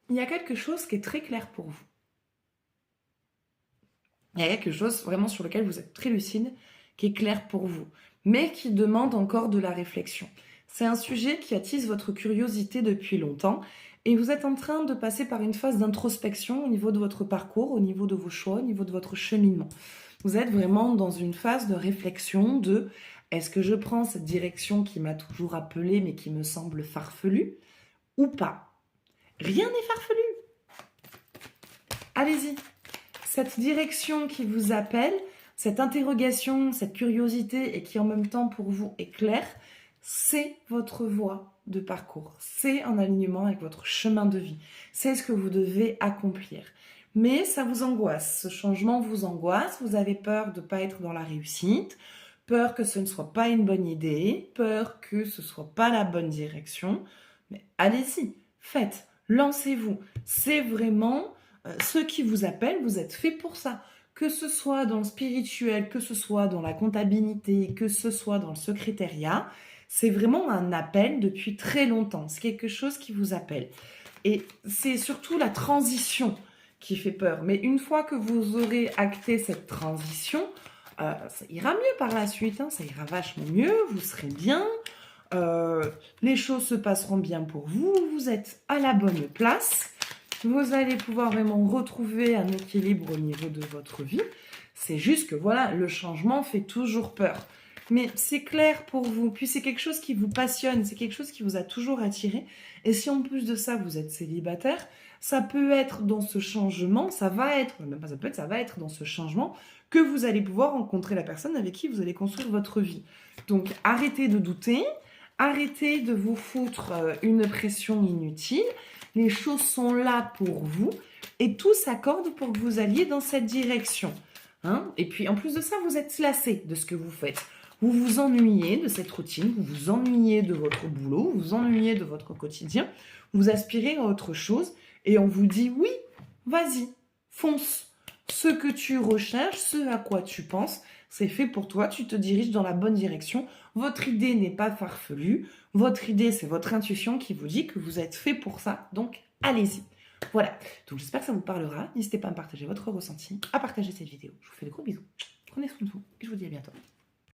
il y a quelque chose qui est très clair pour vous. Il y a quelque chose vraiment sur lequel vous êtes très lucide, qui est clair pour vous, mais qui demande encore de la réflexion. C'est un sujet qui attise votre curiosité depuis longtemps et vous êtes en train de passer par une phase d'introspection au niveau de votre parcours, au niveau de vos choix, au niveau de votre cheminement. Vous êtes vraiment dans une phase de réflexion de est-ce que je prends cette direction qui m'a toujours appelé mais qui me semble farfelue ou pas? Rien n'est farfelu. Allez-y. Cette direction qui vous appelle, cette interrogation, cette curiosité et qui en même temps pour vous est claire, c'est votre voie de parcours. C'est en alignement avec votre chemin de vie. C'est ce que vous devez accomplir. Mais ça vous angoisse. Ce changement vous angoisse. Vous avez peur de ne pas être dans la réussite, peur que ce ne soit pas une bonne idée, peur que ce ne soit pas la bonne direction. Mais allez-y, faites, lancez-vous. C'est vraiment ce qui vous appelle, vous êtes fait pour ça. Que ce soit dans le spirituel, que ce soit dans la comptabilité, que ce soit dans le secrétariat, c'est vraiment un appel depuis très longtemps. C'est quelque chose qui vous appelle. Et c'est surtout la transition qui fait peur. Mais une fois que vous aurez acté cette transition, ça ira mieux par la suite. Ça ira vachement mieux, vous serez bien. Les choses se passeront bien pour vous. Vous êtes à la bonne place. Vous allez pouvoir vraiment retrouver un équilibre au niveau de votre vie. C'est juste que voilà, le changement fait toujours peur. Mais c'est clair pour vous, puis c'est quelque chose qui vous passionne, c'est quelque chose qui vous a toujours attiré. Et si en plus de ça, vous êtes célibataire, ça peut être dans ce changement, ça va être, même pas ça peut être, ça va être dans ce changement que vous allez pouvoir rencontrer la personne avec qui vous allez construire votre vie. Donc arrêtez de douter, arrêtez de vous foutre une pression inutile. Les choses sont là pour vous et tout s'accorde pour que vous alliez dans cette direction. Et puis en plus de ça, vous êtes lassé de ce que vous faites. Vous vous ennuyez de cette routine, vous vous ennuyez de votre boulot, vous vous ennuyez de votre quotidien, vous aspirez à autre chose et on vous dit oui, vas-y, fonce. Ce que tu recherches, ce à quoi tu penses, c'est fait pour toi, tu te diriges dans la bonne direction. Votre idée n'est pas farfelue, votre idée c'est votre intuition qui vous dit que vous êtes fait pour ça, donc allez-y. Voilà, donc j'espère que ça vous parlera. N'hésitez pas à me partager votre ressenti, à partager cette vidéo. Je vous fais de gros bisous. Prenez soin de vous et je vous dis à bientôt.